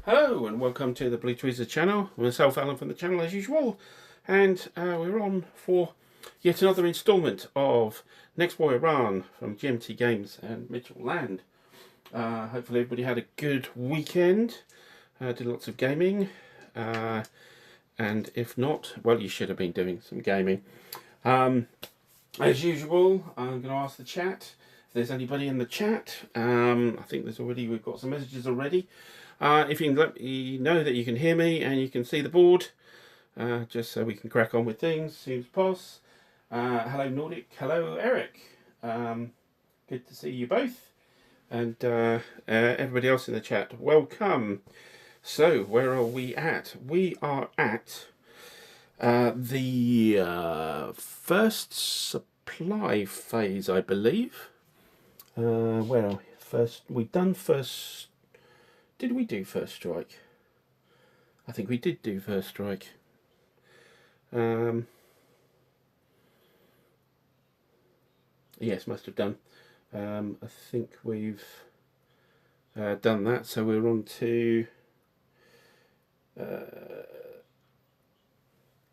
Hello and welcome to the Blue Tweezers channel. Myself, Alan, from the channel as usual, and we're on for yet another instalment of Next War Iran from GMT Games and Mitchell Land. Hopefully everybody had a good weekend, did lots of gaming, and if not, well, you should have been doing some gaming. As usual, I'm going to ask the chat if there's anybody in the chat. I think we've got some messages already. If you can let me know that you can hear me and you can see the board, just so we can crack on with things as soon as possible. Hello Nordic, hello Eric, good to see you both, and everybody else in the chat, welcome. So where are we at? We are at the first supply phase, I believe. Where are we? We've done first. Did we do first strike? I think we did do first strike. Yes, must have done. I think we've done that, so we're on to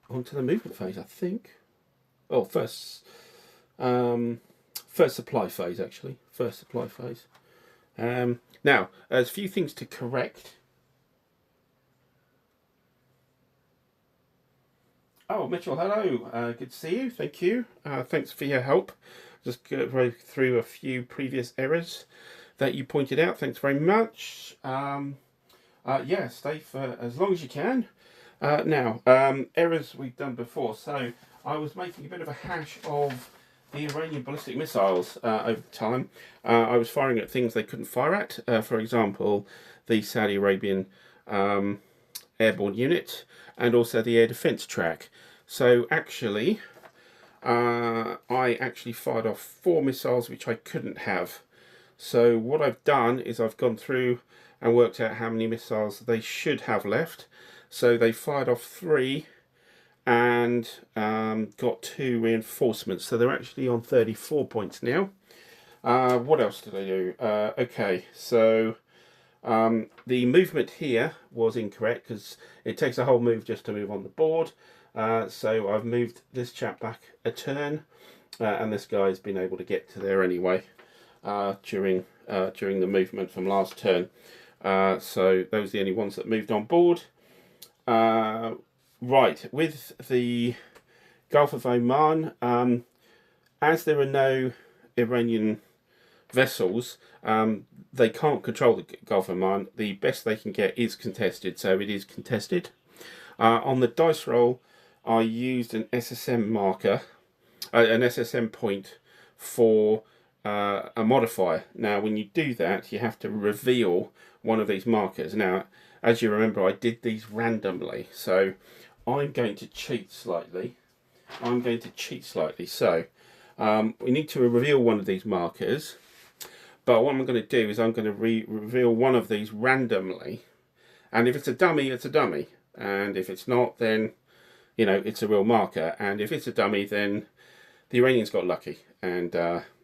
onto the movement phase, I think. Oh, first supply phase, actually. First supply phase. Now, there's a few things to correct. Oh, Mitchell, hello. Good to see you. Thank you. Thanks for your help. Just go through a few previous errors that you pointed out. Thanks very much. Yeah, stay for as long as you can. Now, errors we've done before. So, I was making a bit of a hash of the Iranian ballistic missiles over time. I was firing at things they couldn't fire at. For example, the Saudi Arabian airborne unit and also the air defense track. So actually, I actually fired off 4 missiles which I couldn't have. So what I've done is I've gone through and worked out how many missiles they should have left. So they fired off 3 and got 2 reinforcements, so they're actually on 34 points now. What else did I do? Okay, so the movement here was incorrect because it takes a whole move just to move on the board. So I've moved this chap back a turn, and this guy's been able to get to there anyway during the movement from last turn. So those are the only ones that moved on board. Right, with the Gulf of Oman, as there are no Iranian vessels, they can't control the Gulf of Oman. The best they can get is contested, so it is contested. On the dice roll, I used an SSM marker, an SSM point for a modifier. Now, when you do that, you have to reveal one of these markers. Now, as you remember, I did these randomly, so I'm going to cheat slightly. So we need to reveal one of these markers, but what I'm going to do is I'm going to reveal one of these randomly, and if it's a dummy, it's a dummy, and if it's not, then you know it's a real marker, and if it's a dummy, then the Iranians got lucky, and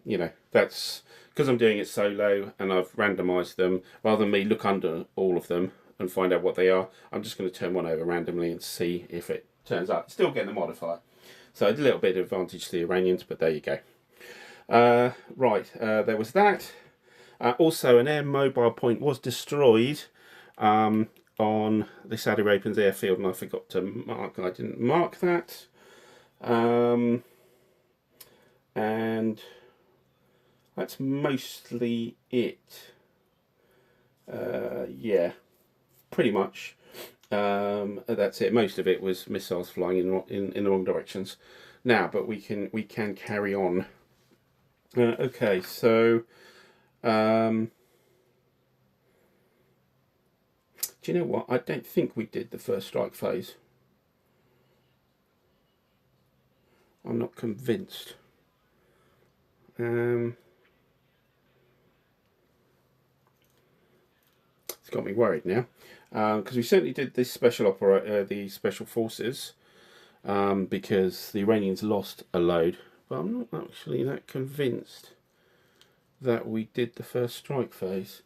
you know, that's because I'm doing it solo and I've randomized them rather than me look under all of them and find out what they are. I'm just going to turn one over randomly and see if it turns out. Still getting the modifier. So a little bit of advantage to the Iranians, but there you go. Right, there was that. Also, an air mobile point was destroyed on the Saudi Arabians airfield, and I forgot to mark. I didn't mark that. And that's mostly it. Yeah. Pretty much, that's it. Most of it was missiles flying in the wrong directions. Now, but we can carry on. Okay, so do you know what? I don't think we did the first strike phase. I'm not convinced. It's got me worried now. Because we certainly did this the special forces, because the Iranians lost a load, but I'm not actually that convinced that we did the first strike phase.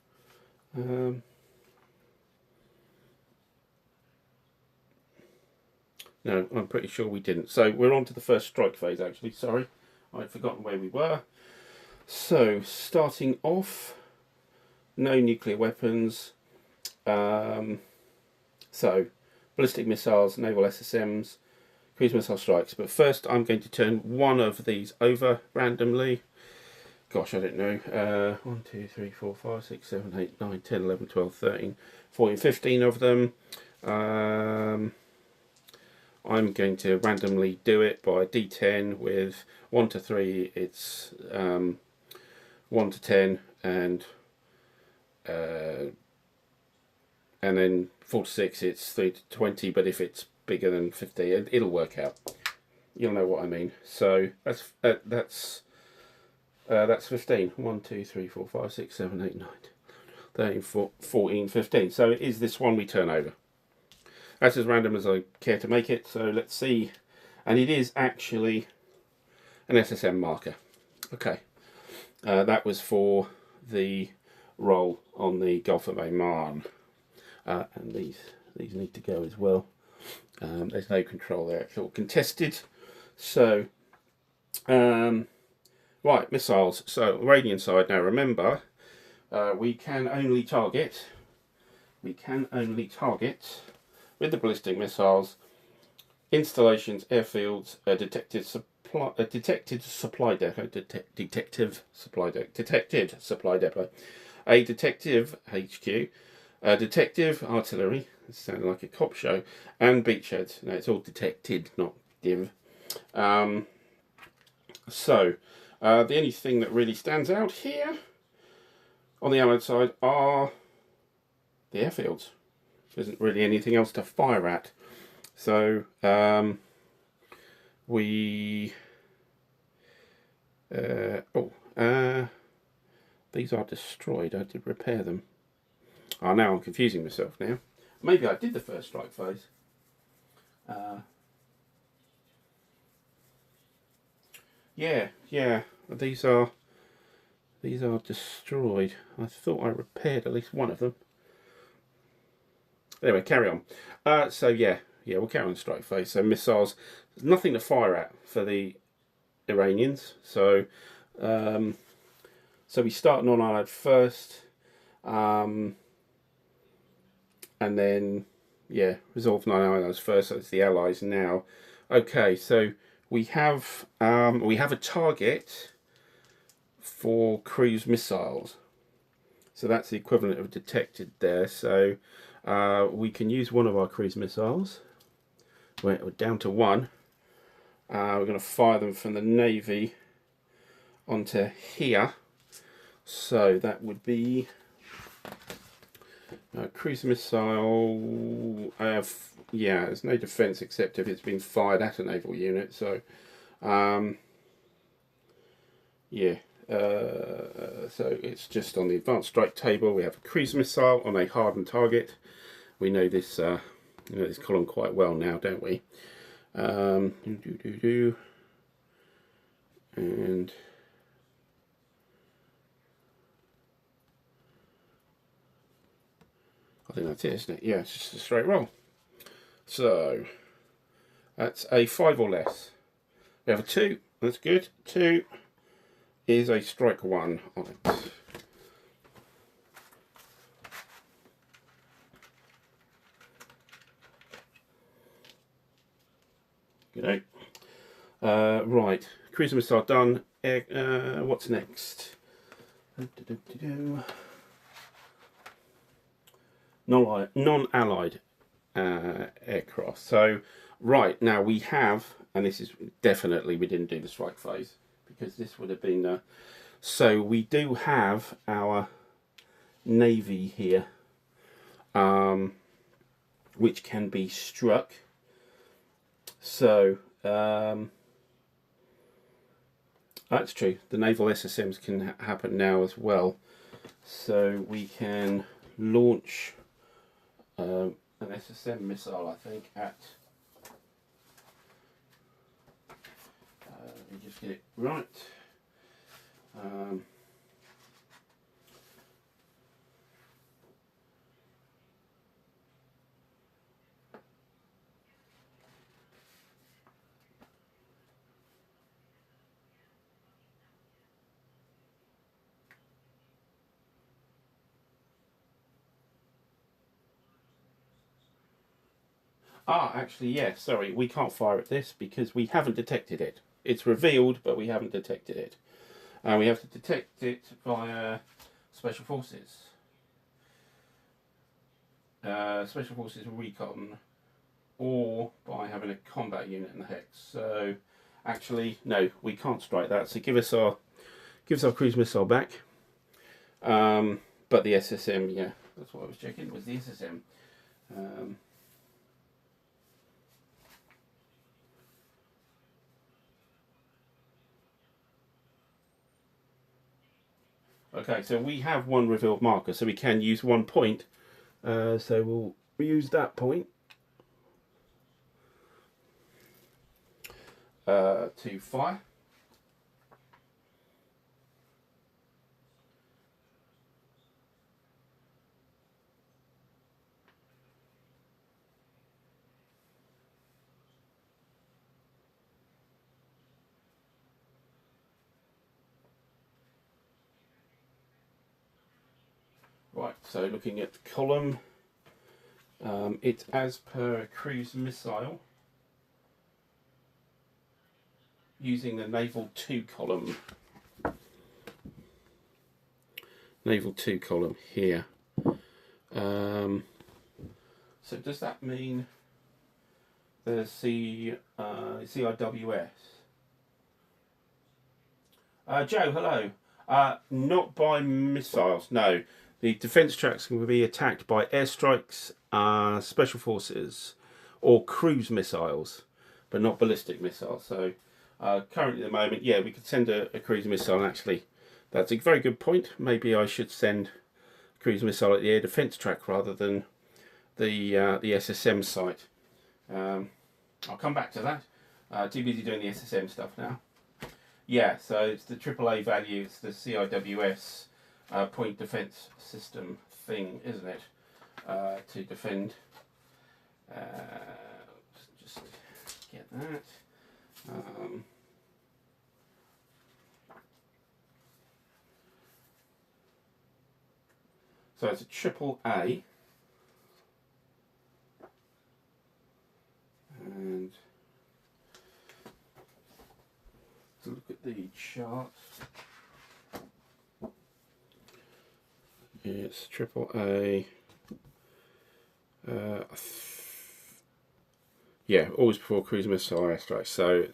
No, I'm pretty sure we didn't. So we're on to the first strike phase, actually. Sorry, I'd forgotten where we were. So, starting off, no nuclear weapons. So, ballistic missiles, naval SSMs, cruise missile strikes. But first, I'm going to turn one of these over randomly. Gosh, I don't know. 1, 2, 3, 4, 5, 6, 7, 8, 9, 10, 11, 12, 13, 14, 15 of them. I'm going to randomly do it by D10 with 1 to 3, it's 1 to 10, and then 4 to 6, it's 3 to 20, but if it's bigger than 50, it'll work out. You'll know what I mean. So that's 15. 1, 2, 3, 4, 5, 6, 7, 8, 9, 13, 14, 15. So it is this one we turn over. That's as random as I care to make it, so let's see. And it is actually an SSM marker. Okay, that was for the roll on the Gulf of Oman. And these need to go as well. There's no control there, it's all contested. So, right, missiles. So, Iranian side, now remember, we can only target with the ballistic missiles installations, airfields, a detected supply depot, a detective HQ, a detective artillery, it sounded like a cop show, and beachheads. Now it's all detected, not div. The only thing that really stands out here on the Allied side are the airfields. There isn't really anything else to fire at. So these are destroyed. I did repair them. Oh, now I'm confusing myself now. Maybe I did the first strike phase. Yeah. These are destroyed. I thought I repaired at least one of them. Anyway, carry on. So yeah, we'll carry on the strike phase. So missiles, there's nothing to fire at for the Iranians. So we start non-allied first, and then resolve non-allies first. So it's the allies now. Okay, so we have a target for cruise missiles. So that's the equivalent of detected there. So we can use one of our cruise missiles. We're down to one. We're going to fire them from the Navy onto here. So that would be a cruise missile. There's no defence except if it's been fired at a naval unit. So so it's just on the advanced strike table. We have a cruise missile on a hardened target. We know this this column quite well now, don't we? And I think that's it, isn't it? Yeah, it's just a straight roll. So that's a 5 or less. We have a 2. That's good. 2 is a strike 1 on it. Good. Right, cruise missile done. What's next? Non-allied aircraft. So right now we have, and this is definitely we didn't do the strike phase because this would have been. So we do have our Navy here, which can be struck. So that's true. The naval SSMs can happen now as well. So we can launch an SSM missile, I think, at. Let me just get it right. Ah, actually, yeah, sorry, we can't fire at this because we haven't detected it. It's revealed, but we haven't detected it. We have to detect it via Special Forces. Special Forces recon, or by having a combat unit in the hex. So, actually, no, we can't strike that. So give us our cruise missile back. But the SSM, yeah, that's what I was checking, was the SSM. Okay, so we have one revealed marker, so we can use one point. So we'll use that point to fire. Right, so looking at the column, it's as per cruise missile using the naval 2 column. Naval 2 column here. So does that mean the CIWS? Joe, hello. Not by missiles, no. The defence tracks can be attacked by airstrikes, special forces, or cruise missiles, but not ballistic missiles. So currently at the moment, yeah, we could send a cruise missile. And actually, that's a very good point. Maybe I should send a cruise missile at the air defence track rather than the SSM site. I'll come back to that. Too busy doing the SSM stuff now. Yeah, so it's the AAA value, it's the CIWS point defence system thing, isn't it? To defend. Just get that. So it's a AAA. And to look at the chart, it's AAA. Yeah, always before cruise missile airstrike. So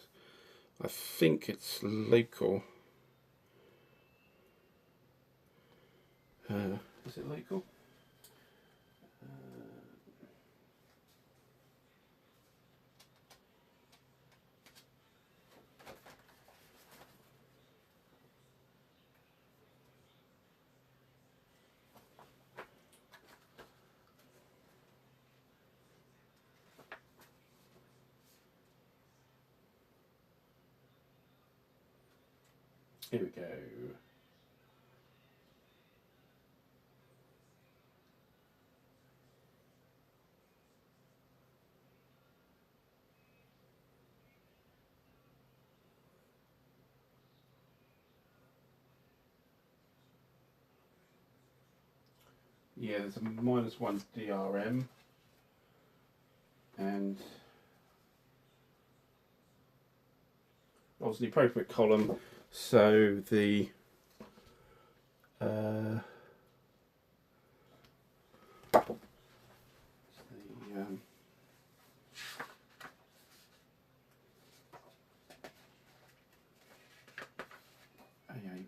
I think it's local. Is it local? Here we go. Yeah, there's a -1 DRM, and that was the appropriate column. So the AA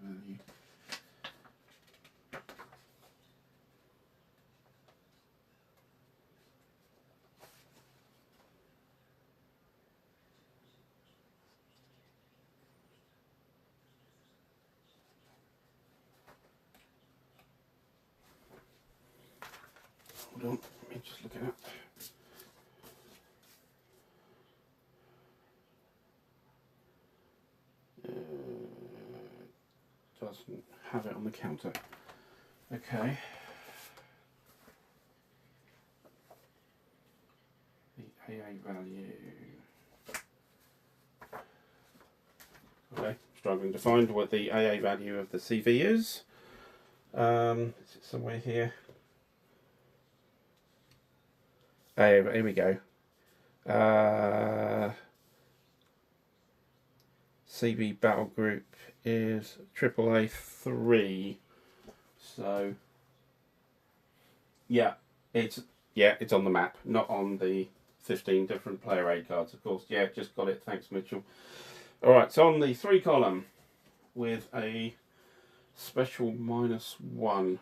value. Hold on, let me just look it up. Doesn't have it on the counter. Okay. The AA value. Okay, struggling to find what the AA value of the CV is. Is it somewhere here? Oh, here we go. CV Battle Group is AAA3. So yeah, it's on the map, not on the 15 different player aid cards, of course. Yeah, just got it. Thanks, Mitchell. All right, so on the 3 column with a special -1.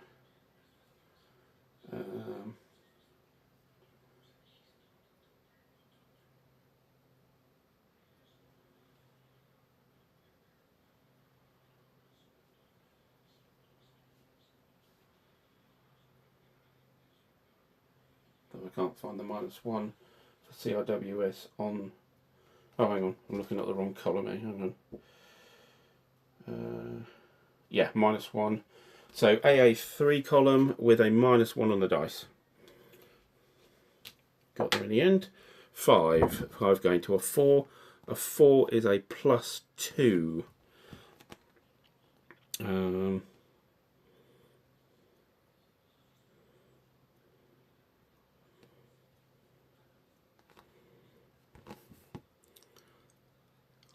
I can't find the -1 for CRWS on. Oh, hang on, I'm looking at the wrong column here. Hang on. Yeah, -1. So AA3 column with a -1 on the dice. Got there in the end. 5 going to a 4. A 4 is a +2.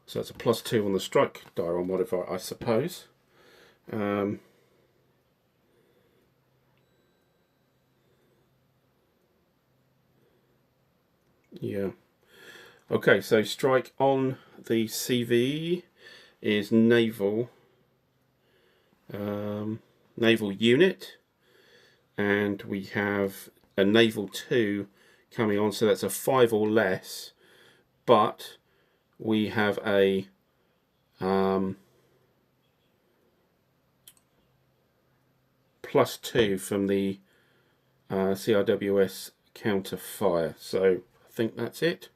So it's a +2 on the strike dial modifier, I suppose. Yeah. Okay, so strike on the CV is naval, naval unit, and we have a naval 2 coming on, so that's a 5 or less, but we have a +2 from the CRWS counter fire, so I think that's it.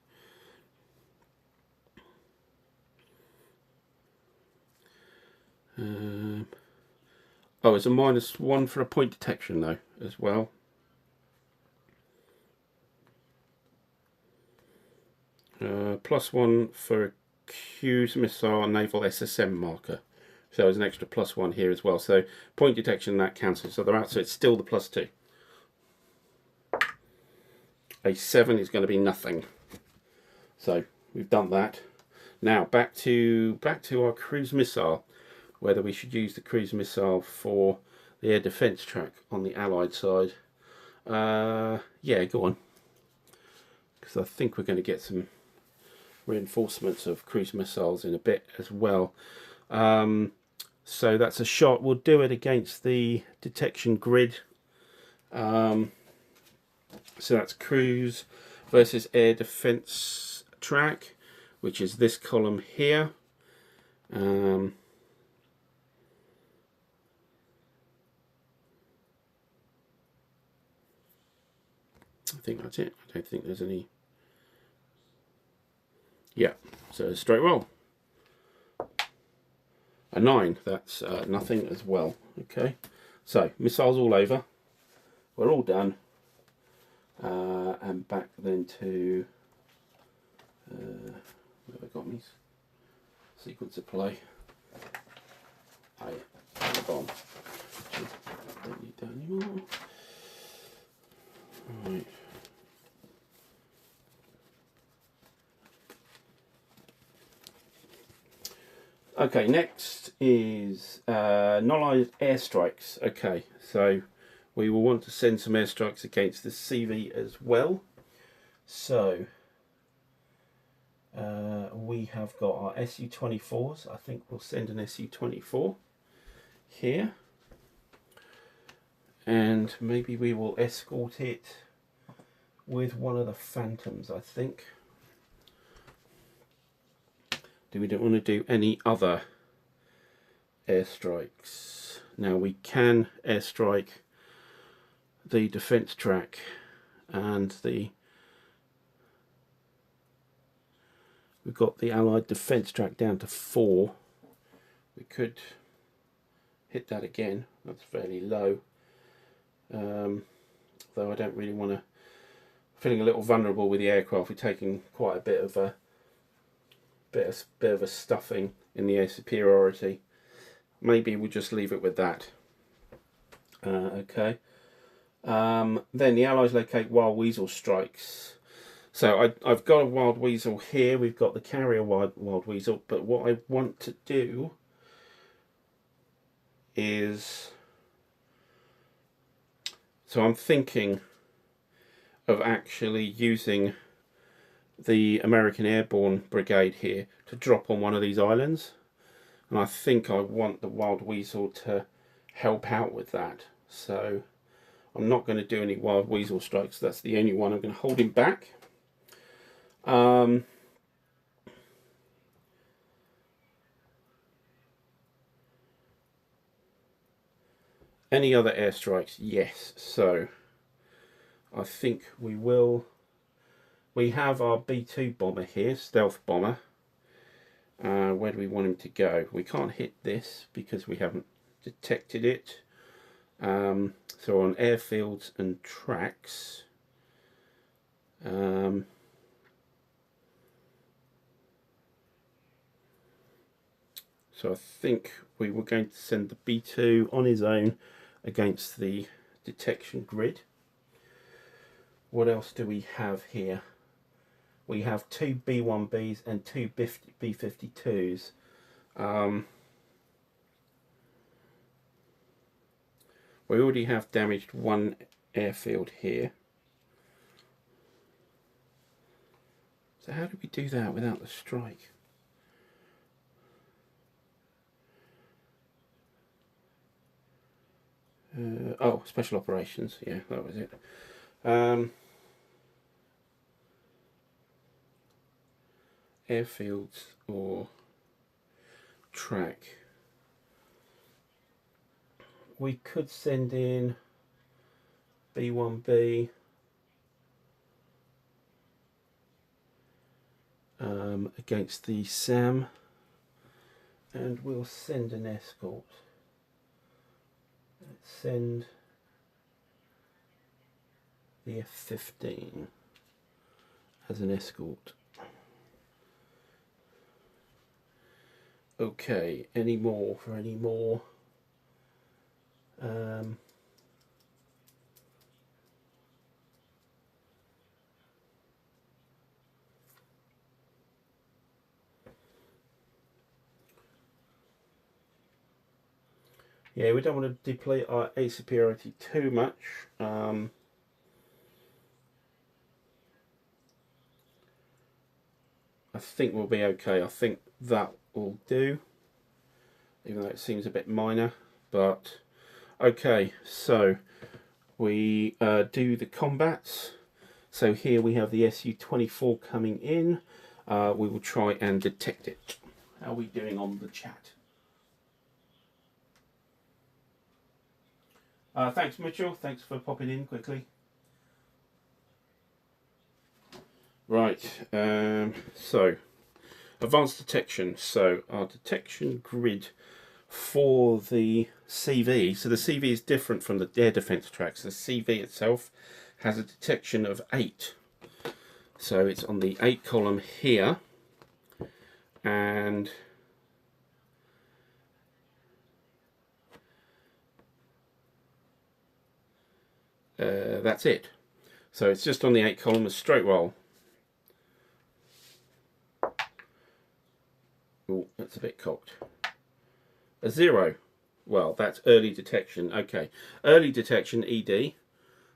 Oh, it's a -1 for a point detection though as well. +1 for a cruise missile naval SSM marker. So there's an extra +1 here as well. So point detection, that cancels. So they're out. So it's still the +2. A 7 is going to be nothing. So we've done that. Now back to our cruise missile. Whether we should use the cruise missile for the air defense track on the Allied side. Yeah, go on. Because I think we're going to get some reinforcements of cruise missiles in a bit as well. So that's a shot. We'll do it against the detection grid. So that's cruise versus air defense track, which is this column here. I think that's it. I don't think there's any. Yeah, so straight roll. A 9, that's nothing as well. Okay, so missiles all over. We're all done. And back then to where have I got me? Sequence of play. Oh yeah, the bomb. Don't need that anymore. Right. Okay, next is non-aligned airstrikes. Okay, so we will want to send some airstrikes against the CV as well. So we have got our Su-24s. I think we'll send an Su-24 here. And maybe we will escort it with one of the Phantoms, I think. We don't want to do any other airstrikes. Now we can airstrike the defense track and we've got the Allied defense track down to 4. We could hit that again. That's fairly low. Though I don't really want to. Feeling a little vulnerable with the aircraft. We're taking quite a bit of a stuffing in the air superiority. Maybe we'll just leave it with that. Okay. Then the Allies locate wild weasel strikes. So I've got a wild weasel here. We've got the carrier wild weasel. But what I want to do is, so I'm thinking of actually using the American Airborne Brigade here to drop on one of these islands. And I think I want the wild weasel to help out with that. So I'm not going to do any wild weasel strikes. That's the only one I'm going to hold him back. Any other airstrikes? Yes. So I think we will. We have our B-2 bomber here, stealth bomber. Where do we want him to go? We can't hit this because we haven't detected it. So on airfields and tracks, so I think we were going to send the B-2 on his own against the detection grid. What else do we have here? We have 2 B-1Bs and 2 B-52s. We already have damaged one airfield here. So how do we do that without the strike? Oh, special operations. Yeah, that was it. Airfields or track. We could send in B-1B against the SAM, and we'll send an escort. Let's send the F-15 as an escort. Okay, any more for any more? Yeah, we don't want to deplete our A superiority too much. I think we'll be okay. I think that will do, even though it seems a bit minor, but okay. So we do the combats. So here we have the Su-24 coming in. We will try and detect it. How are we doing on the chat? Thanks, Mitchell. Thanks for popping in quickly. Right, so advanced detection. So our detection grid for the CV. So the CV is different from the air defense tracks. The CV itself has a detection of 8. So it's on the 8 column here, and that's it. So it's just on the 8 column, a straight roll. Oh, that's a bit cocked. A 0. Well, that's early detection. Okay, early detection, ED.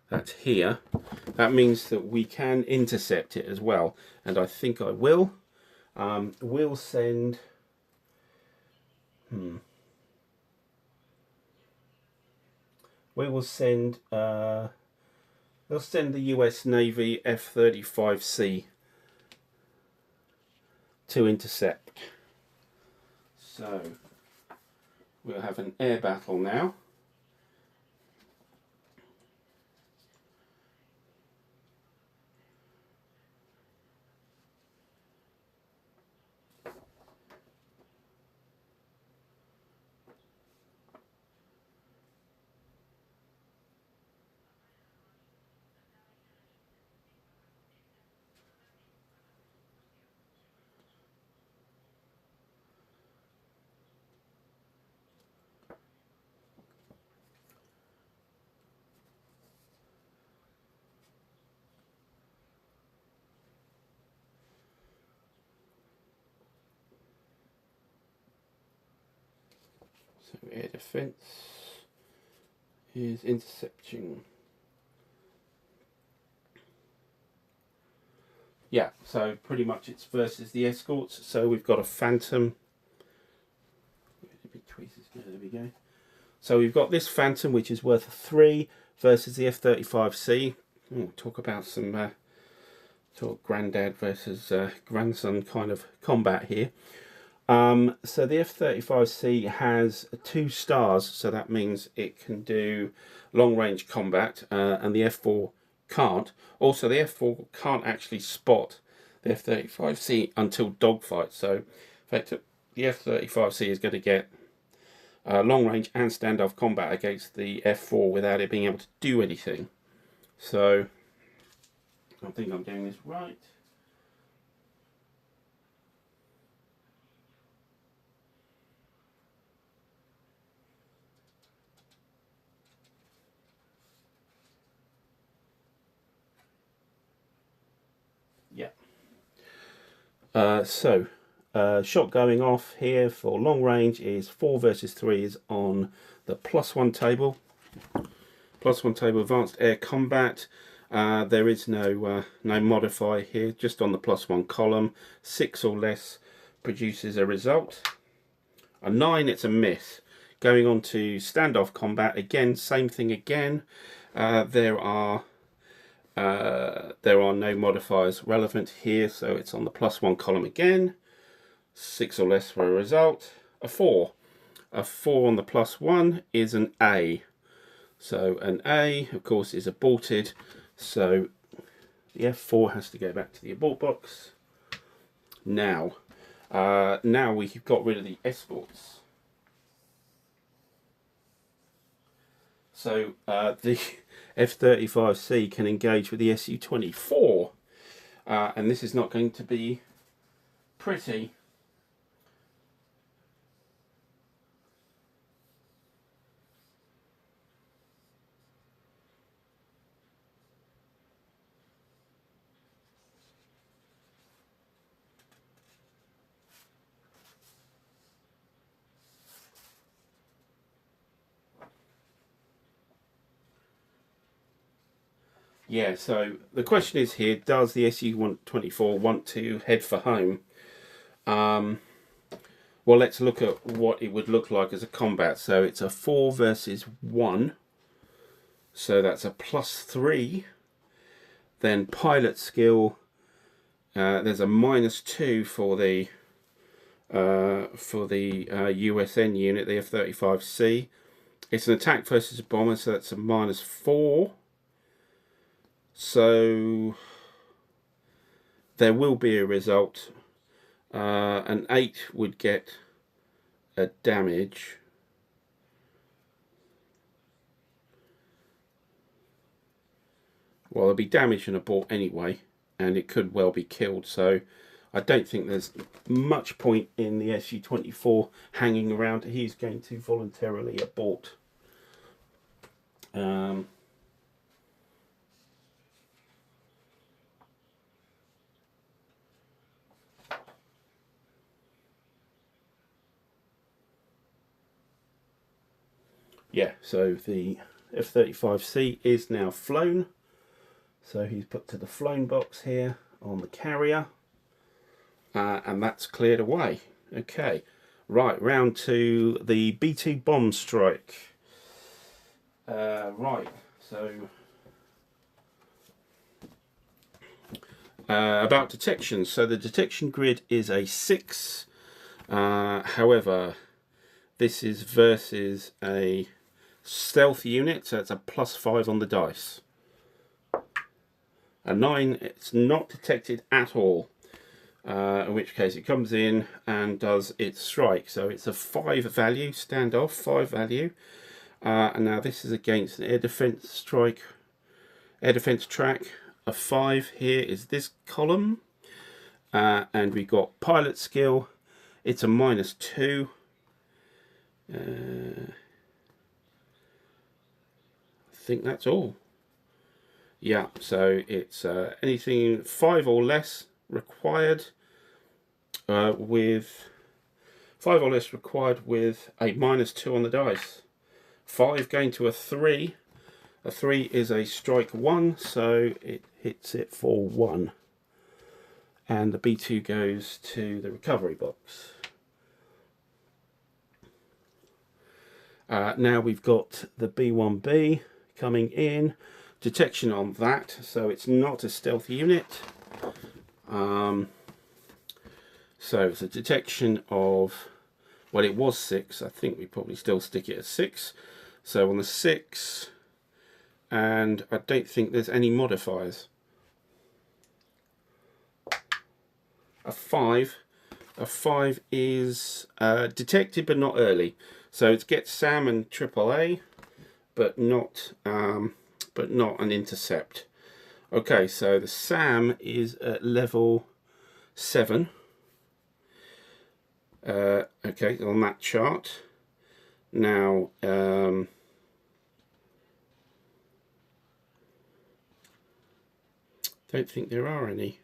That's here. That means that we can intercept it as well, and I think I will. We'll send. We will send. We'll send the US Navy F-35C to intercept. So we'll have an air battle now. air defense is intercepting. Yeah, so pretty much it's versus the escorts. So we've got a Phantom. There we go. So we've got this Phantom, which is worth a 3, versus the F-35C. Talk about some sort of granddad versus grandson kind of combat here. So the F-35C has 2 stars, so that means it can do long-range combat, and the F-4 can't. Also, the F-4 can't actually spot the F-35C until dogfight. So, in fact, the F-35C is going to get long-range and standoff combat against the F-4 without it being able to do anything. So, I think I'm doing this right. Yeah. Shot going off here for long range is 4 versus 3s on the +1 table. +1 table, advanced air combat. There is no modifier here, just on the +1 column. 6 or less produces a result. A 9, it's a miss. Going on to standoff combat, again, same thing again. There are no modifiers relevant here, so it's on the +1 column again. 6 or less for a result. A 4. A 4 on the +1 is an A. So an A, of course, is aborted. So the F-4 has to go back to the abort box. Now we've got rid of the escorts. So the F-35C can engage with the Su-24, and this is not going to be pretty. Yeah, so the question is here, does the Su-24 want to head for home? Well, let's look at what it would look like as a combat. So it's a 4 versus 1. So that's a +3. Then pilot skill, there's a -2 for the USN unit, the F-35C. It's an attack versus a bomber, so that's a -4. So there will be a result. An 8 would get a damage. Well, there'll be damage and abort anyway, and it could well be killed. So I don't think there's much point in the Su-24 hanging around. He's going to voluntarily abort. Yeah, so the F-35C is now flown. So he's put to the flown box here on the carrier. And that's cleared away. Okay, right, round to the B-2 bomb strike. Right, so about detection. So the detection grid is a 6. However, this is versus a stealth unit, so it's a +5 on the dice. A 9, it's not detected at all. In which case it comes in and does its strike. So it's a 5 value, standoff, 5 value. And now this is against an air defense strike, air defense track. A 5 here is this column. And we've got pilot skill. It's a -2. I think that's all. Yeah, so it's anything 5 or less required, with 5 or less required with a -2 on the dice. 5 going to a 3. A 3 is a strike 1, so it hits it for 1. And the B2 goes to the recovery box. Now we've got the B1B coming in. Detection on that, so it's not a stealth unit. So it's a detection of, well, it was 6. I think we probably still stick it at 6. So on the 6, and I don't think there's any modifiers. A 5. A 5 is detected but not early. So it gets SAM and AAA, but not an intercept. Okay, so the SAM is at level 7. Okay, on that chart. Now, don't think there are any.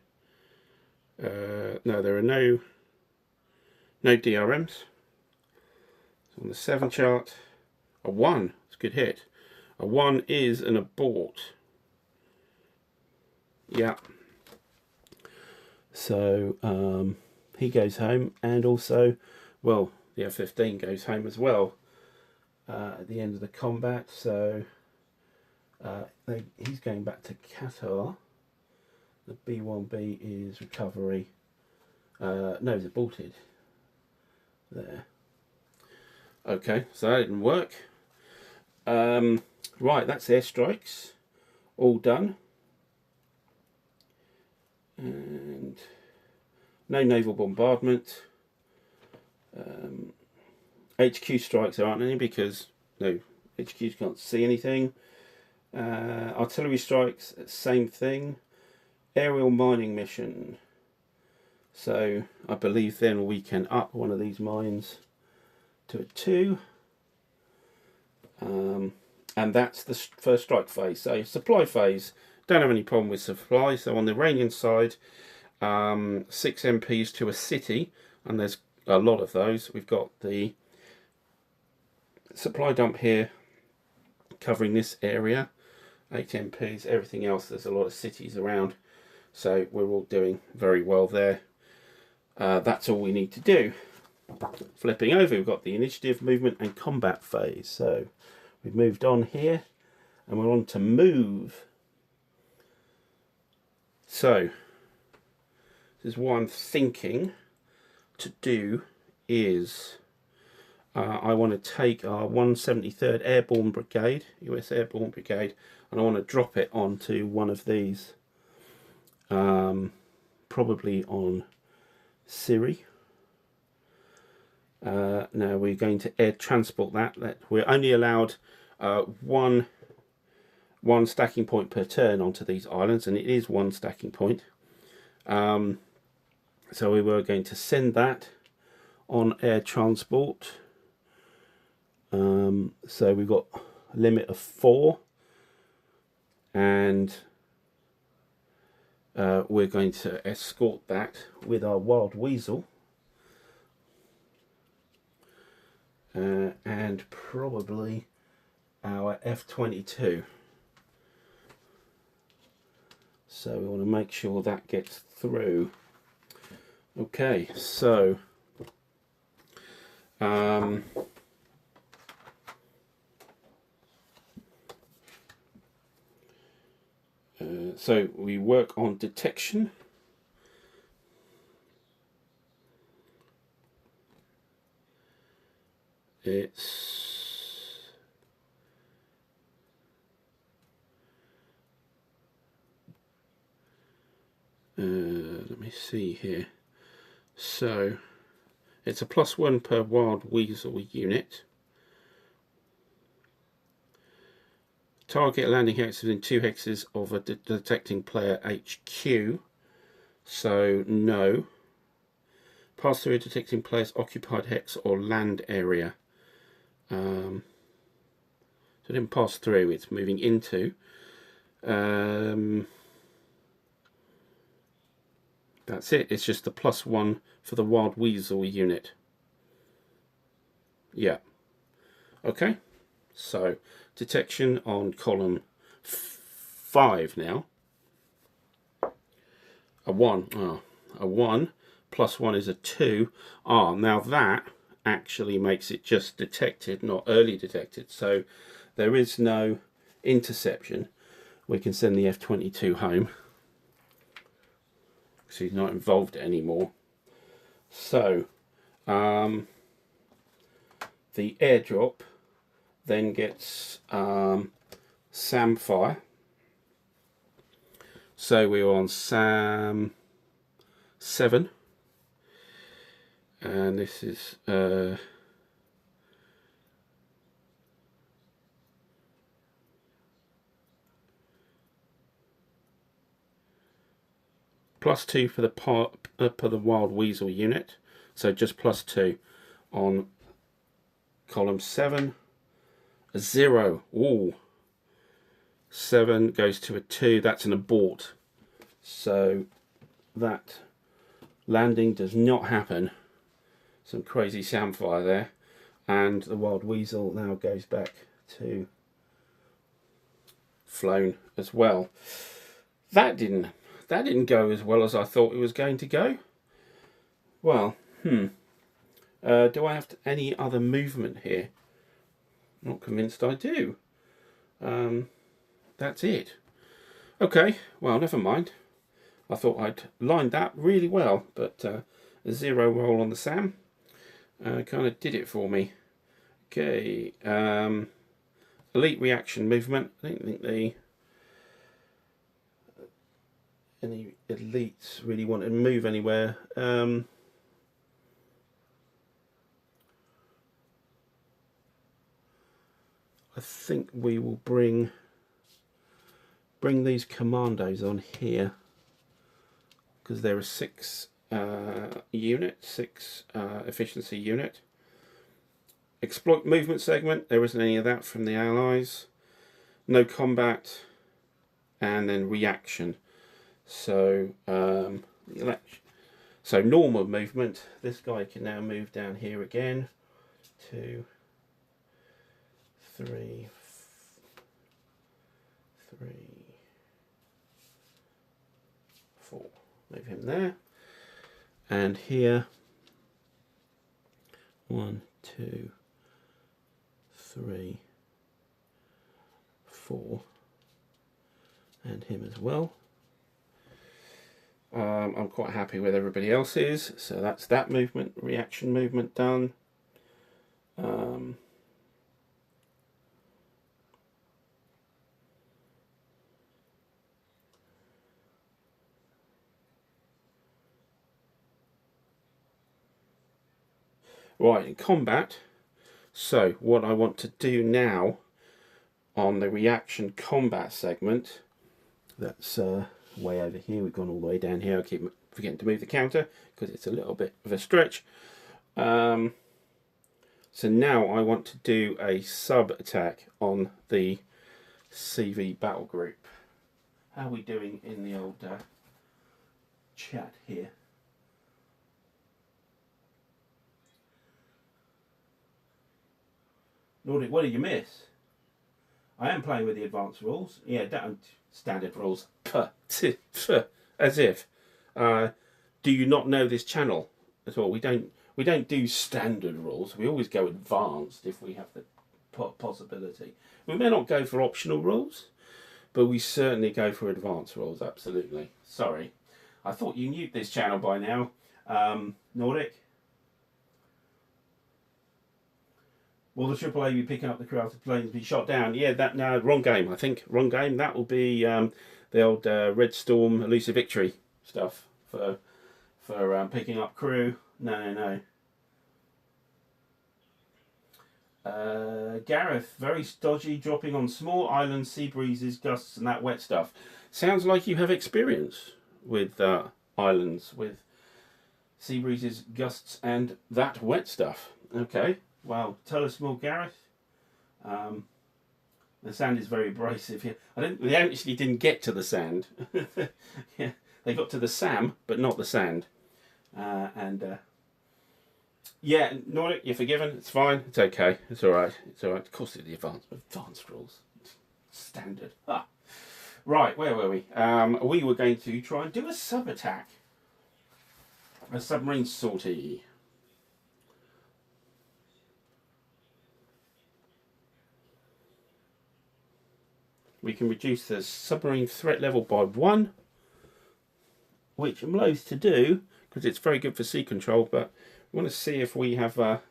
No, there are no DRMs. So on the 7 chart, a 1, it's a good hit. A 1 is an abort. Yeah. So he goes home, and also, well, the F-15 goes home as well at the end of the combat. So he's going back to Qatar. The B1B is recovery. No, it's aborted. There. Okay, so that didn't work. Right, that's airstrikes. All done. And no naval bombardment. HQ strikes there aren't any because no HQs can't see anything. Artillery strikes, same thing. Aerial mining mission. So I believe then we can up one of these mines to a 2. And that's the first strike phase. So supply phase, don't have any problem with supply. So on the Iranian side, 6 MPs to a city, and there's a lot of those. We've got the supply dump here covering this area, 8 MPs, everything else, there's a lot of cities around. So we're all doing very well there. That's all we need to do. Flipping over, we've got the initiative, movement and combat phase. So we've moved on here and we're on to move. So this is what I'm thinking to do is I want to take our 173rd Airborne Brigade, US Airborne Brigade, and I want to drop it onto one of these, probably on Siri. Now we're going to air transport that. We're only allowed one stacking point per turn onto these islands, and it is 1 stacking point. So we were going to send that on air transport. So we've got a limit of 4, and we're going to escort that with our Wild Weasel. And probably our F-22. So we want to make sure that gets through. Okay, so so we work on detection. It's let me see here. So it's a +1 per Wild Weasel unit. Target landing hex within 2 hexes of a detecting player HQ. So no. Pass through a detecting player's occupied hex or land area. So it didn't pass through, it's moving into. That's it, it's just the +1 for the Wild Weasel unit. Yeah. Okay. So detection on column 5 now. A 1. Oh, a 1 plus 1 is a 2. Ah, now that actually makes it just detected, not early detected. So there is no interception. We can send the F-22 home. So he's not involved anymore. So the airdrop then gets SAM fire. So we were on SAM 7, and this is +2 for the Wild Weasel unit. So just +2 on column 7. A 0. Ooh. 7 goes to a 2. That's an abort. So that landing does not happen. Some crazy sound fire there. And the Wild Weasel now goes back to flown as well. That didn't go as well as I thought it was going to go. Well, do I have any other movement here? Not convinced I do. That's it. Okay, well, never mind. I thought I'd lined that really well, but a 0 roll on the SAM kind of did it for me. Okay, elite reaction movement. I don't think any elites really want to move anywhere. I think we will bring these commandos on here because they're a 6 unit, 6 efficiency unit. Exploit movement segment, there isn't any of that from the Allies. No combat, and then reaction. So so normal movement. This guy can now move down here again. 2, 3, 4. Move him there. And here 1, 2, 3, 4. And him as well. I'm quite happy with everybody else's. So that's that movement, reaction movement done. Right, in combat, so what I want to do now on the reaction combat segment, that's way over here, we've gone all the way down here, I keep forgetting to move the counter because it's a little bit of a stretch. So now I want to do a sub attack on the CV battle group. How are we doing in the old chat here? Nordic, what did you miss? I am playing with the advanced rules. Yeah, standard rules. As if. Do you not know this channel at all? We don't do standard rules. We always go advanced if we have the possibility. We may not go for optional rules, but we certainly go for advanced rules. Absolutely. Sorry, I thought you knew this channel by now. Nordic. Will the AAA be picking up the crafted planes be shot down? Yeah, no, wrong game. I think wrong game. That will be the old Red Storm Elusive Victory stuff for picking up crew. No. Gareth, very dodgy, dropping on small islands, sea breezes, gusts, and that wet stuff. Sounds like you have experience with islands, with sea breezes, gusts, and that wet stuff. Okay. Well, tell us more, Gareth. The sand is very abrasive here. They actually didn't get to the sand. Yeah, they got to the SAM, but not the sand. Yeah, Nordic, you're forgiven. It's fine. It's okay. It's all right. It's all right. Of course, it's the advanced rules. It's standard. Ah. Right, where were we? We were going to try and do a sub attack. A submarine sortie. We can reduce the submarine threat level by 1, which I'm loath to do because it's very good for sea control, but we want to see if we have a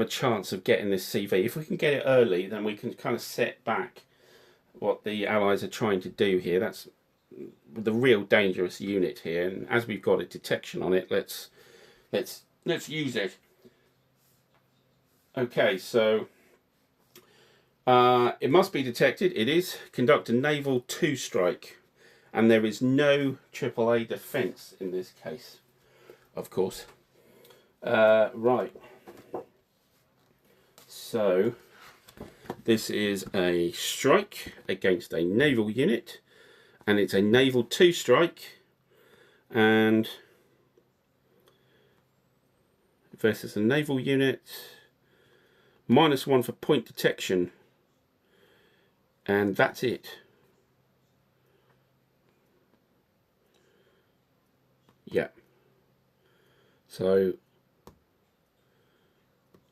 chance of getting this CV. If we can get it early, then we can kind of set back what the Allies are trying to do here. That's the real dangerous unit here, and as we've got a detection on it, let's use it. Okay, so it must be detected. It is. Conduct a naval 2 strike, and there is no AAA defence in this case, of course. Right. So this is a strike against a naval unit, and it's a naval 2 strike, and versus a naval unit, -1 for point detection. And that's it. Yeah. So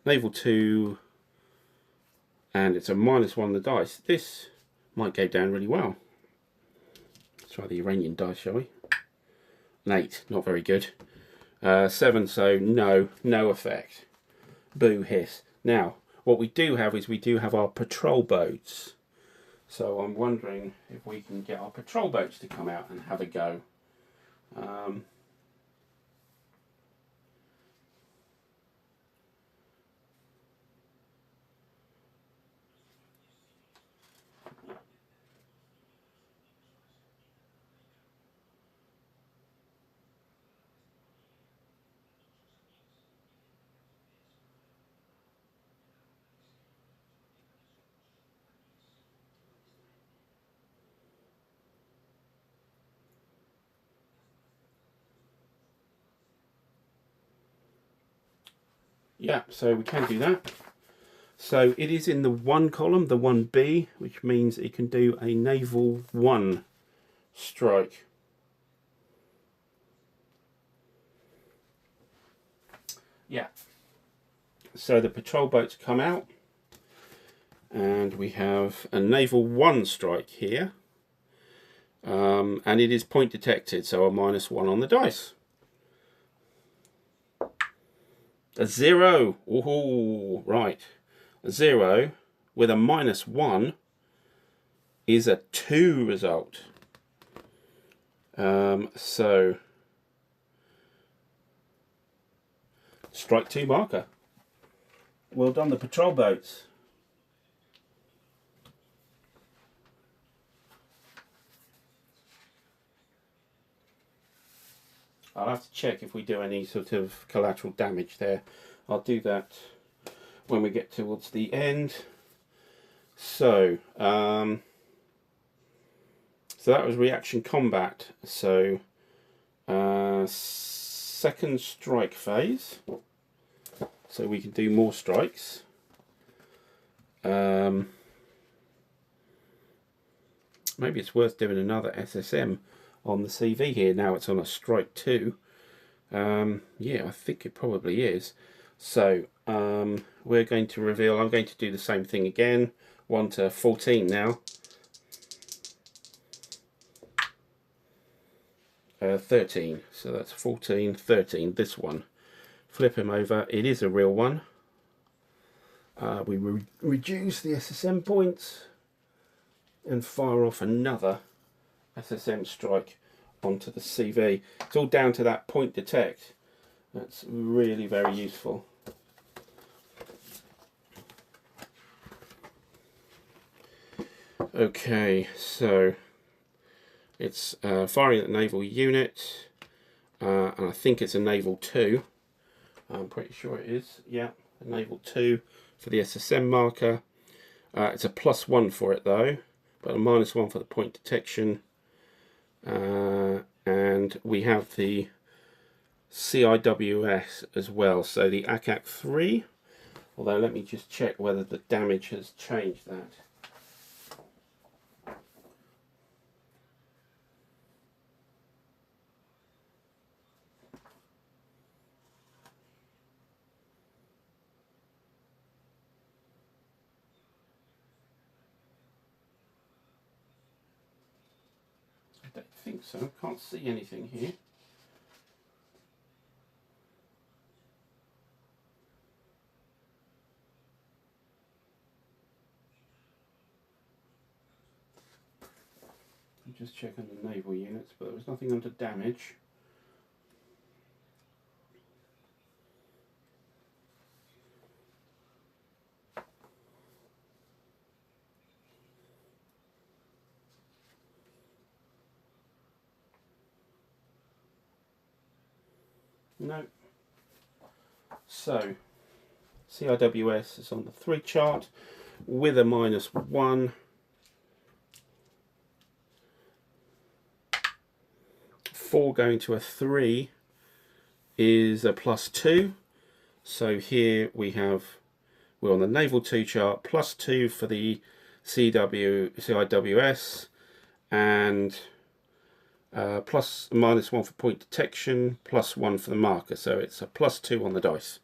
naval 2, and it's a -1 on the dice. This might go down really well. Let's try the Iranian dice, shall we? An 8, not very good. 7, so no effect. Boo hiss. Now, what we do have is we do have our patrol boats. So I'm wondering if we can get our patrol boats to come out and have a go. Yeah, so we can do that. So it is in the 1 column, the 1B, which means it can do a naval 1 strike. Yeah. So the patrol boats come out, and we have a naval 1 strike here, and it is point detected, so a -1 on the dice. A 0. Ooh, right. A 0 with a -1 is a 2 result. So strike 2 marker. Well done, the patrol boats. I'll have to check if we do any sort of collateral damage there. I'll do that when we get towards the end. So, so that was reaction combat. So, second strike phase. So we can do more strikes. Maybe it's worth doing another SSM on the CV here. Now it's on a strike 2. Yeah, I think it probably is. So we're going to reveal, I'm going to do the same thing again. 1 to 14 now. 13, so that's 14, 13, this one. Flip him over, it is a real one. We reduce the SSM points and fire off another SSM strike onto the CV. It's all down to that point detect. That's really very useful. Okay, so it's firing at the naval unit, and I think it's a naval 2. I'm pretty sure it is. Yeah, a naval 2 for the SSM marker. It's a +1 for it though, but a -1 for the point detection. And we have the CIWS as well. So the ACAC 3, although let me just check whether the damage has changed that. I don't think so. I can't see anything here. I'm just checking the naval units, but there was nothing under damage. No. So, CIWS is on the 3 chart with a -1. 4 going to a 3 is a +2. So here we have, we're on the naval 2 chart, +2 for the CIWS, and -1 for point detection, +1 for the marker. So it's a +2 on the dice.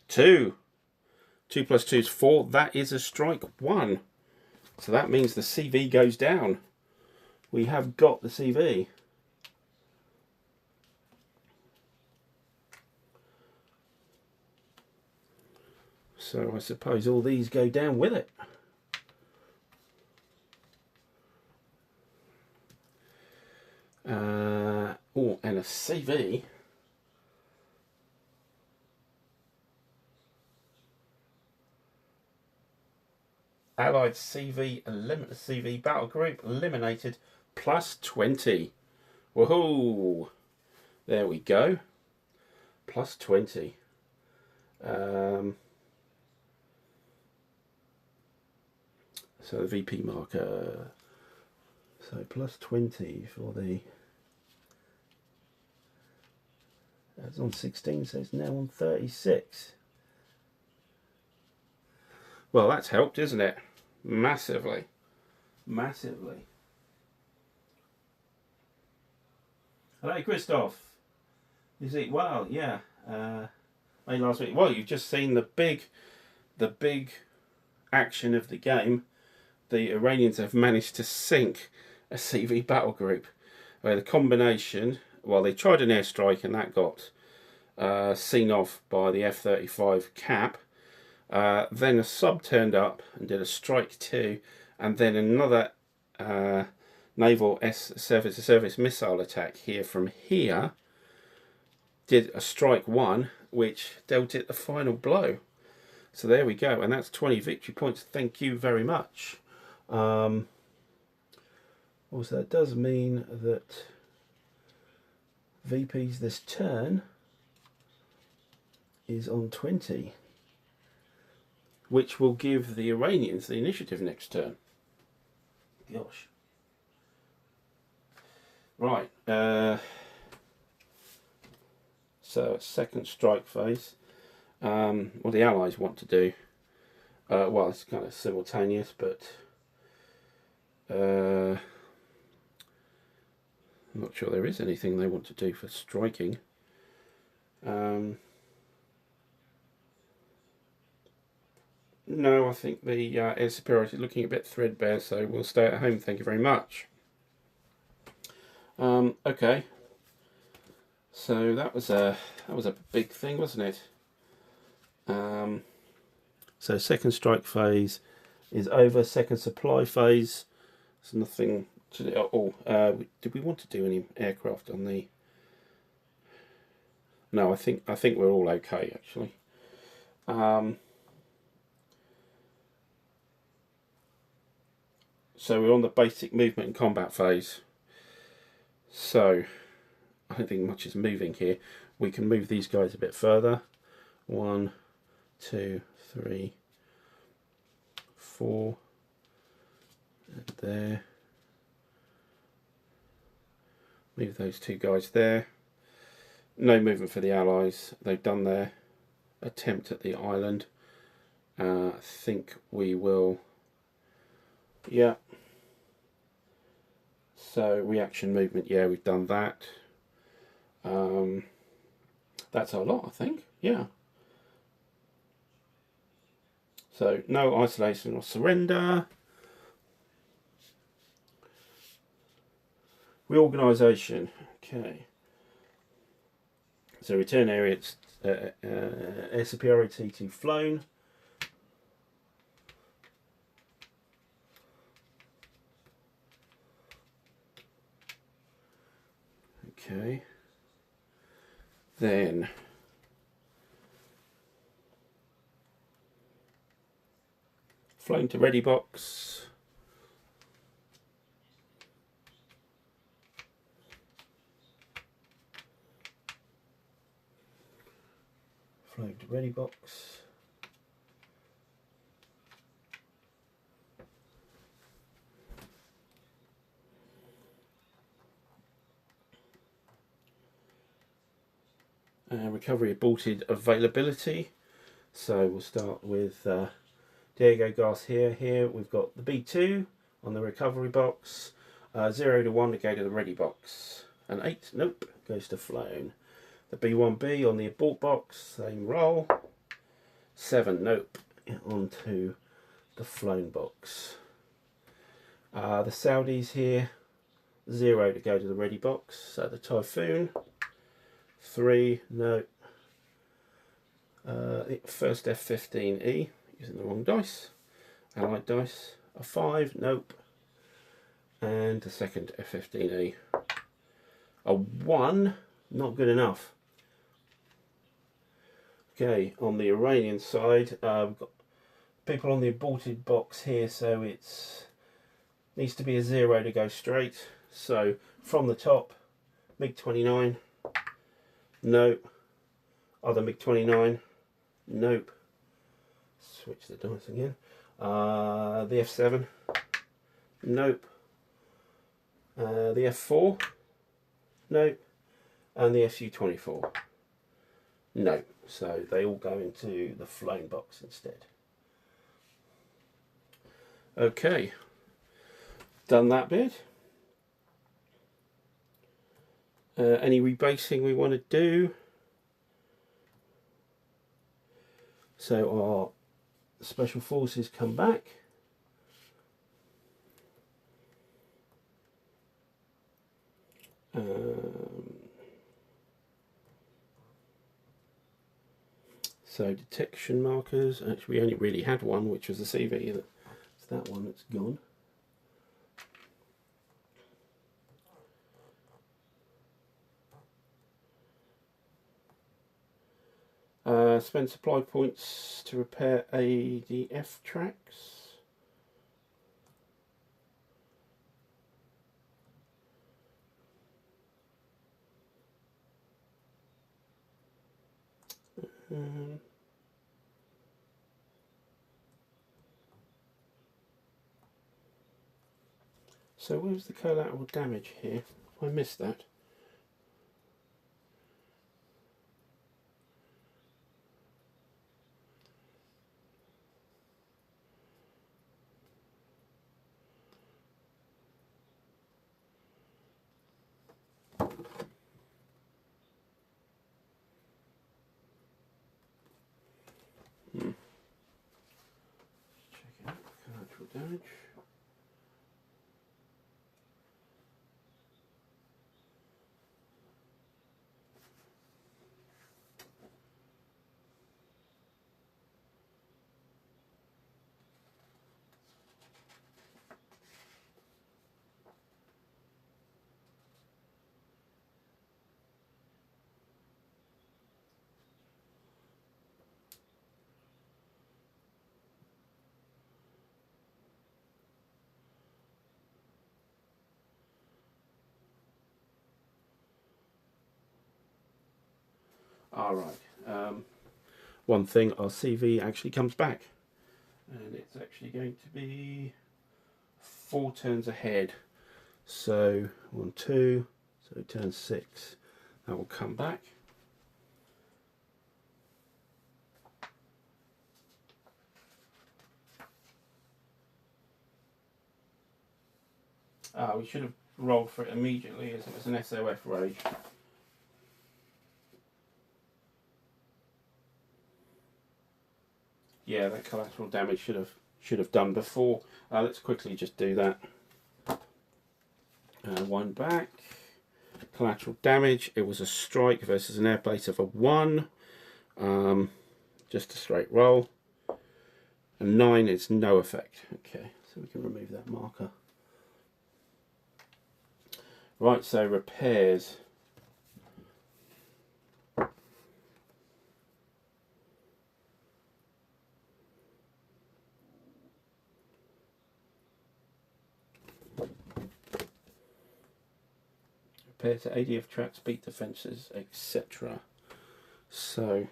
2. 2 + 2 is 4. That is a strike 1. So that means the CV goes down. We have got the CV. So I suppose all these go down with it. Oh, and a CV. Allied CV battle group eliminated +20. Woohoo! There we go. +20. So the VP marker. So +20 for the. That's on 16, so it's now on 36. Well, that's helped, isn't it? Massively. Massively. Hello, Christoph. Is it? Well, yeah. May last week. Well, you've just seen the big action of the game. The Iranians have managed to sink a CV battle group. Where the combination, well, they tried an airstrike and that got seen off by the F-35 cap. Then a sub turned up and did a strike 2, and then another naval surface-to-surface missile attack here from here did a strike 1, which dealt it the final blow. So there we go, and that's 20 victory points. Thank you very much. Also, that does mean that VP's this turn is on 20, which will give the Iranians the initiative next turn. Gosh. Right. So, second strike phase. What the Allies want to do, well, it's kind of simultaneous, but I'm not sure there is anything they want to do for striking. No, I think the air superiority is looking a bit threadbare, so we'll stay at home. Thank you very much. Okay. So that was a big thing, wasn't it? So second strike phase is over. Second supply phase. There's nothing to do. Oh, did we want to do any aircraft on the? No, I think we're all okay actually. So we're on the basic movement and combat phase. So I don't think much is moving here. We can move these guys a bit further. 1, 2, 3, 4, and there. Move those two guys there. No movement for the Allies. They've done their attempt at the island. I think we will... Yeah. So reaction movement, yeah, we've done that. That's a lot, I think. Yeah. So no isolation or surrender. Reorganisation. Okay. So return area, it's air superiority to flown. Okay. Then flown to ready box. Flown to ready box. Recovery aborted availability. So we'll start with Diego Gas here. Here we've got the B2 on the recovery box. 0 to 1 to go to the ready box. And 8, nope, goes to flown. The B1B on the abort box, same roll. 7, nope, onto the flown box. The Saudis here, 0 to go to the ready box. So the Typhoon, 3, nope. First F-15E, using the wrong dice, allied dice. A 5, nope. And the second F-15E. A 1, not good enough. Okay, on the Iranian side, we've got people on the aborted box here, so it's needs to be a 0 to go straight. So from the top, MiG-29, nope. Other MiG-29, nope. Switch the dice again. The F7, nope. The F4, nope. And the Su-24, nope. So they all go into the flown box instead. Okay, done that bit. Any rebasing we want to do? So our special forces come back. So detection markers, actually we only really had one, which was the CV. It's that one that's gone. Spend supply points to repair ADF tracks. So where's the collateral damage here? I missed that. Check out collateral damage. Alright, one thing, our CV actually comes back, and it's actually going to be 4 turns ahead. So 1, 2, so So turn 6, that will come back. We should have rolled for it immediately as it was an SOF raid. Yeah, that collateral damage should have done before. Let's quickly just do that. One back. Collateral damage. It was a strike versus an air base of a 1. Just a straight roll. A 9 is no effect. Okay, so we can remove that marker. Right, so repairs. Repair to ADF tracks, beat defences, etc. So,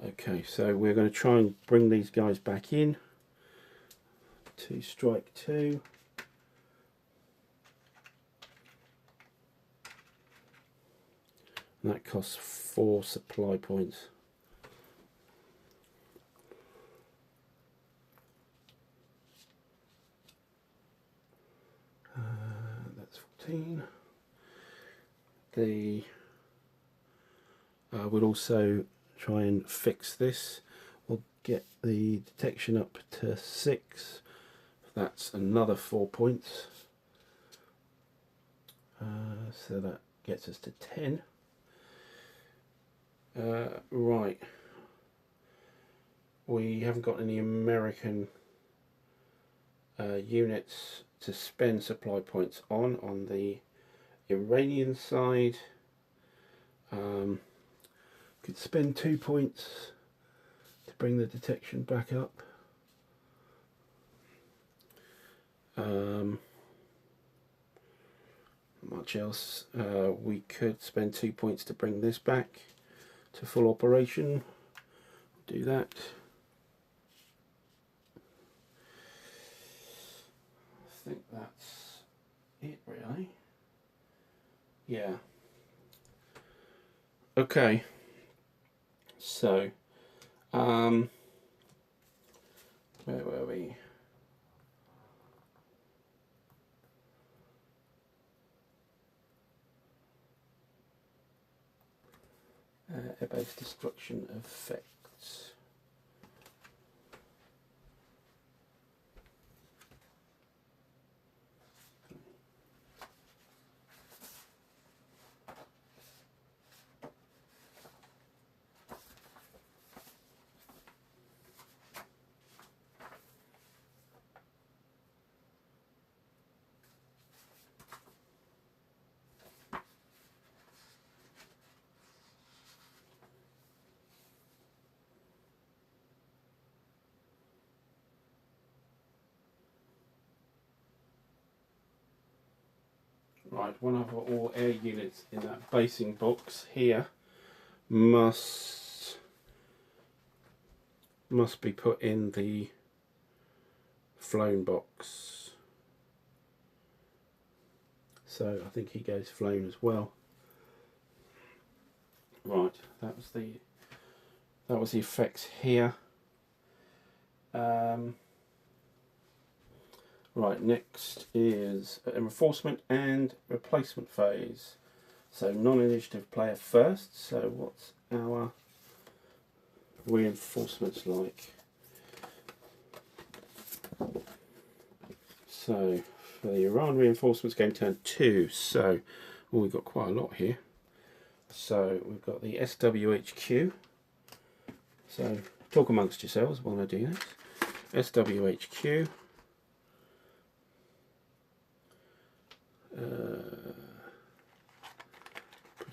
okay, so we're going to try and bring these guys back in. 2 strike 2. And that costs 4 supply points. That's 14. We'll also try and fix this. We'll get the detection up to 6. That's another 4 points. So that gets us to 10. Right. We haven't got any American units to spend supply points on the Iranian side. Could spend 2 points to bring the detection back up. Much else. We could spend 2 points to bring this back to full operation. Do that. I think that's it, really. Yeah. Okay. So, where were we? Airbase destruction effects. Right, one of all air units in that basing box here must be put in the flown box. So I think he goes flown as well. Right, that was the effects here. Right, next is reinforcement and replacement phase. So non-initiative player first. So what's our reinforcements like? So for the Iran reinforcements, game turn 2. So we've got quite a lot here. So we've got the SWHQ. So talk amongst yourselves while I do this. SWHQ.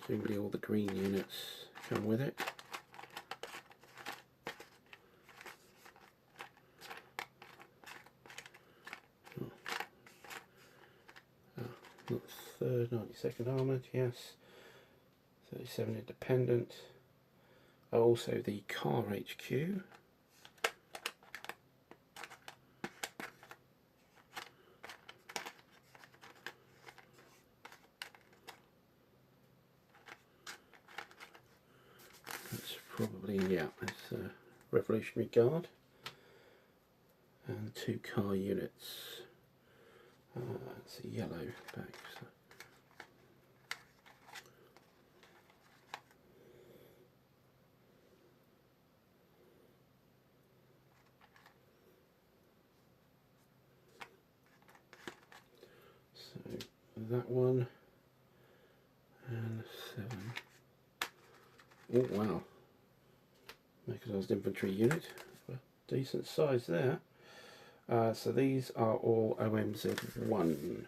Presumably all the green units come with it. 3rd, 92nd Armoured, yes. 37 Independent. Also the car HQ. That's probably, yeah, it's a Revolutionary Guard. And 2 car units. It's a yellow back. So that one and 7. Oh wow! Mechanised infantry unit, decent size there. So these are all OMZ1.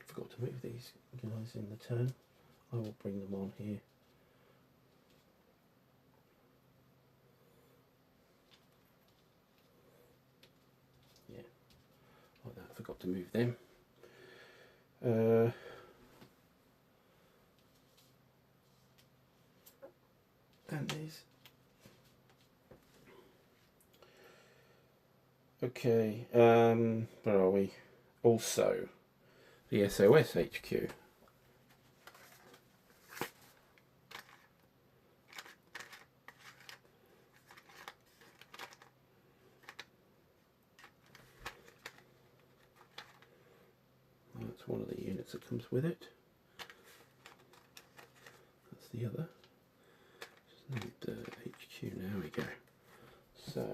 Forgot to move these guys in the turn. I will bring them on here. Yeah, like that. I forgot to move them. And these. Okay, where are we? Also, the SOS HQ. That's one of the units that comes with it. That's the other. Just need the HQ now. We go. So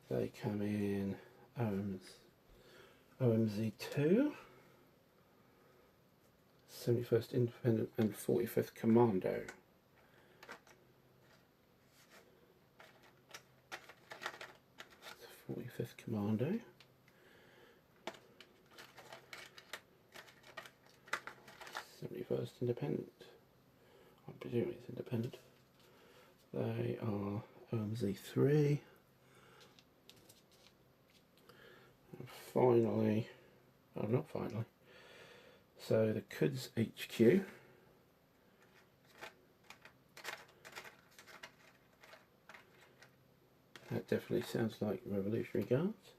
they come in OMZ2, 71st Independent and 45th Commando. That's 45th Commando. '71st Independent. I'm presuming it's independent. They are OMZ3. And finally, oh, not finally. So the Quds HQ. That definitely sounds like Revolutionary Guards.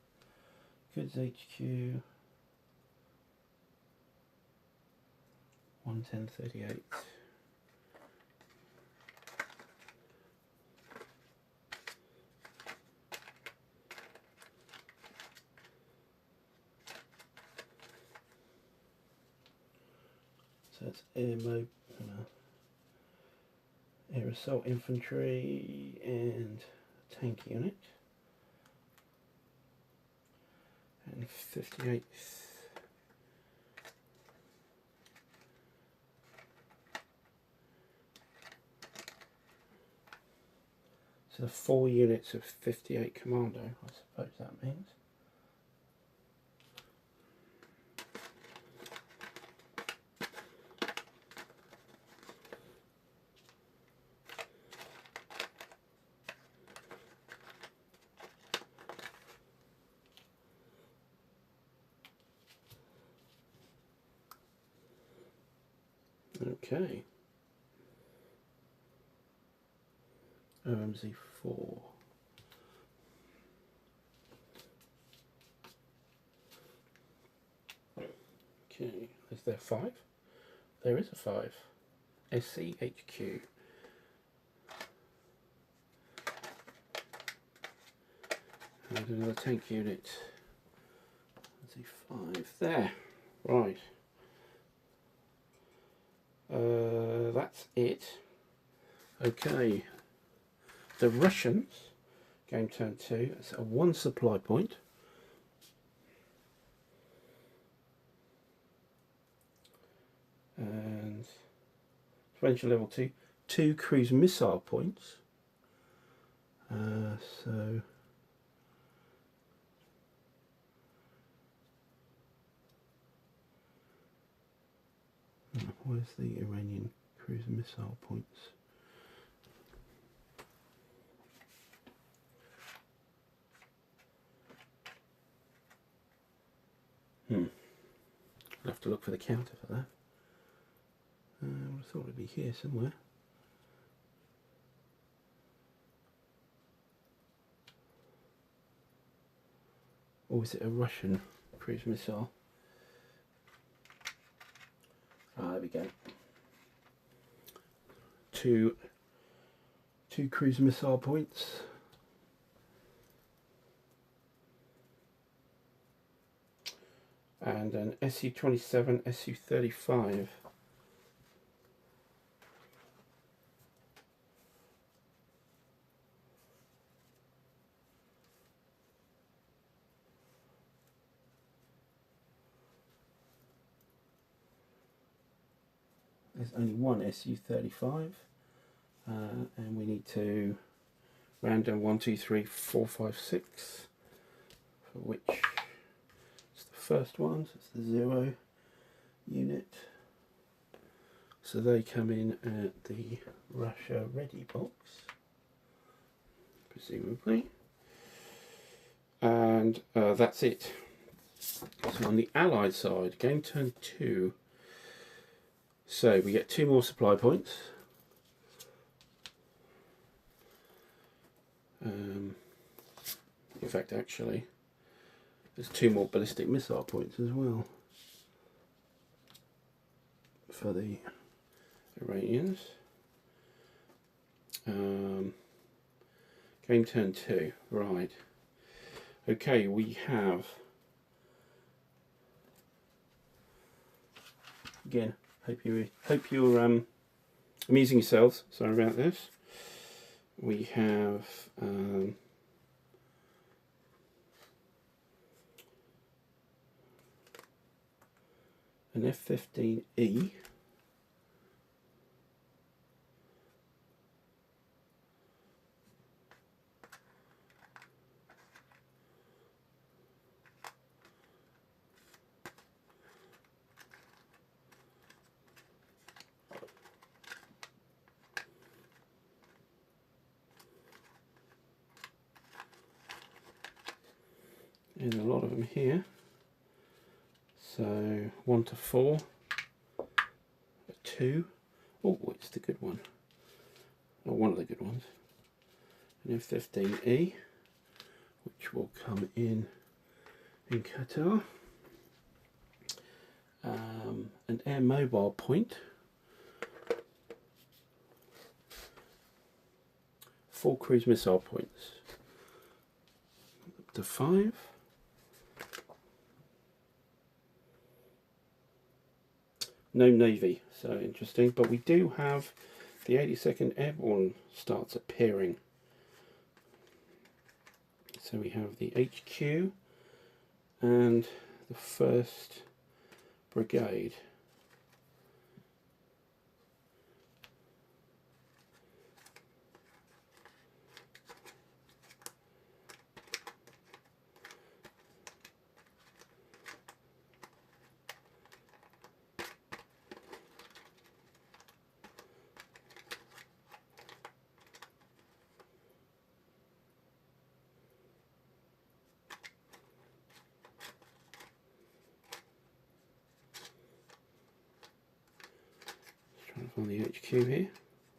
Quds HQ. 11038. So it's air assault infantry and tank unit. And 58th. So the 4 units of 58 Commando, I suppose that means. Okay. OMZ4. Okay, is there 5? There is a 5. SCHQ. And another tank unit. OMZ5 there. Right. That's it. Okay. The Russians, game turn 2, it's a 1 supply point. And French level 2, 2 cruise missile points. So where's the Iranian cruise missile points. I'll have to look for the counter for that. I would have thought it'd be here somewhere. Or is it a Russian cruise missile? Ah, there we go. Two cruise missile points. And an Su-27 Su-35. There's only one Su-35, and we need to random 1, 2, 3, 4, 5, 6, for which it's the first one, so it's the 0 unit. So they come in at the Russia ready box, presumably, and that's it. So on the Allied side, game turn 2. So we get 2 more supply points. In fact, actually, there's 2 more ballistic missile points as well for the Iranians. Game turn 2, right. Okay, we have, again, hope you're amusing yourselves. Sorry about this. We have an F-15E. And a lot of them here. So 1 to 4, a 2. Oh, it's the good one. Oh, one of the good ones. An F-15E, which will come in Qatar. An air mobile point. 4 cruise missile points. Up to 5. No Navy, so interesting, but we do have the 82nd Airborne starts appearing. So we have the HQ and the 1st Brigade. Trying to find the HQ here.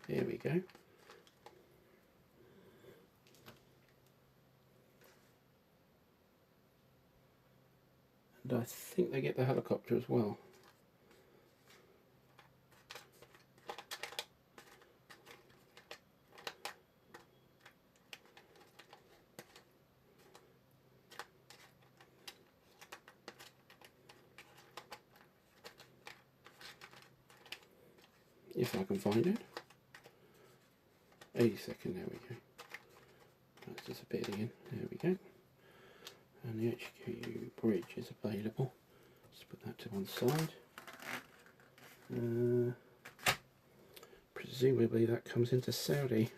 There we go. And I think they get the helicopter as well. If I can find it. 82nd, there we go. That's disappeared again. There we go. And the HQ bridge is available. Just put that to one side. Presumably that comes into Saudi.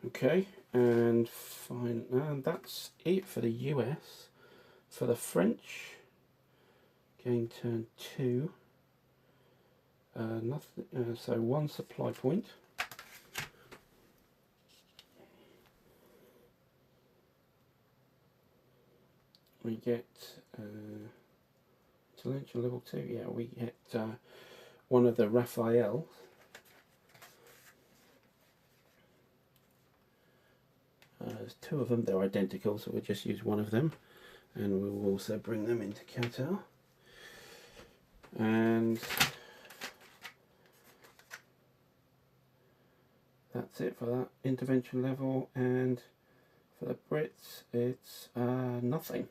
Okay, and fine. And that's it for the US. For the French, gain turn 2. Nothing. So 1 supply point. We get intelligence level 2. Yeah, we get one of the Raphael. There's 2 of them. They're identical, so we'll just use one of them, and we will also bring them into Qatar. And that's it for that intervention level. And for the Brits, it's nothing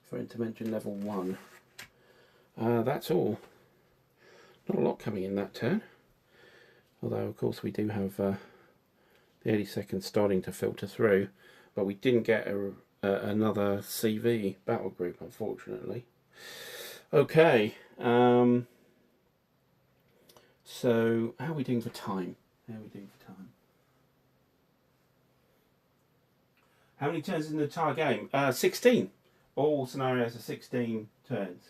for intervention level 1. That's all. Not a lot coming in that turn, although of course we do have the 80 seconds starting to filter through, but we didn't get another CV battle group, unfortunately. Okay, so how are we doing for time? How many turns in the entire game? 16. All scenarios are 16 turns.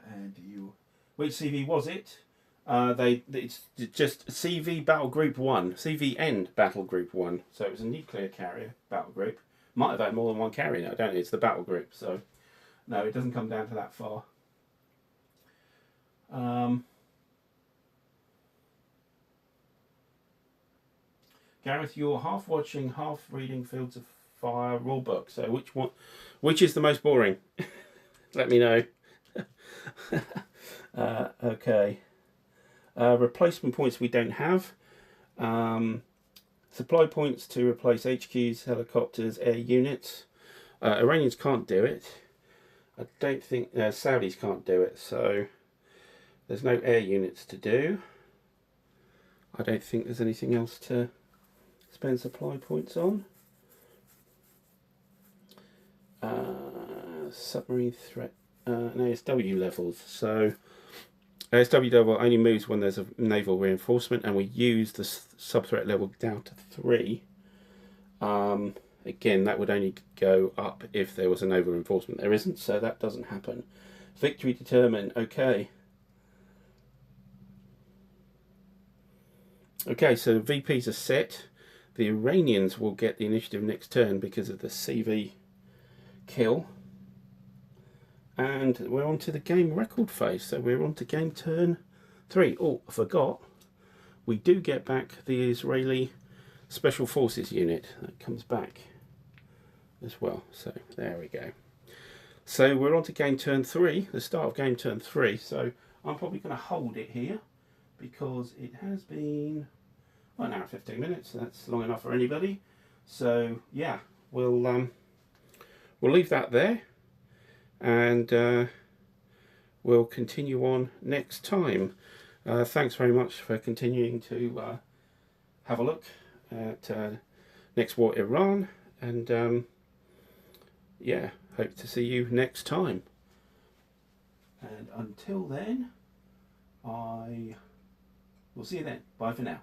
And which CV was it? It's just CV Battle Group 1, CVN Battle Group 1. So it was a nuclear carrier battle group. Might have had more than one carrier, I don't know. It's the battle group, so no, it doesn't come down to that far. Gareth, you're half watching, half reading Fields of Fire rulebook. So which is the most boring? Let me know. Okay. Replacement points we don't have. Supply points to replace HQs, helicopters, air units. Iranians can't do it. I don't think Saudis can't do it, so there's no air units to do. I don't think there's anything else to spend supply points on. Submarine threat. No, it's W levels. So ASW level only moves when there's a naval reinforcement, and we use the sub-threat level down to 3. Again, that would only go up if there was a naval reinforcement. There isn't, so that doesn't happen. Victory determined. Okay. Okay, so VPs are set. The Iranians will get the initiative next turn because of the CV kill. And we're on to the game record phase, so we're on to game turn 3. Oh, I forgot. We do get back the Israeli Special Forces unit. That comes back as well. So there we go. So we're on to game turn 3, the start of game turn 3. So I'm probably going to hold it here because it has been 1 hour and 15 minutes. So that's long enough for anybody. So yeah, we'll leave that there. And we'll continue on next time. Thanks very much for continuing to have a look at Next War Iran, and yeah, hope to see you next time. And until then, I will see you then. Bye for now.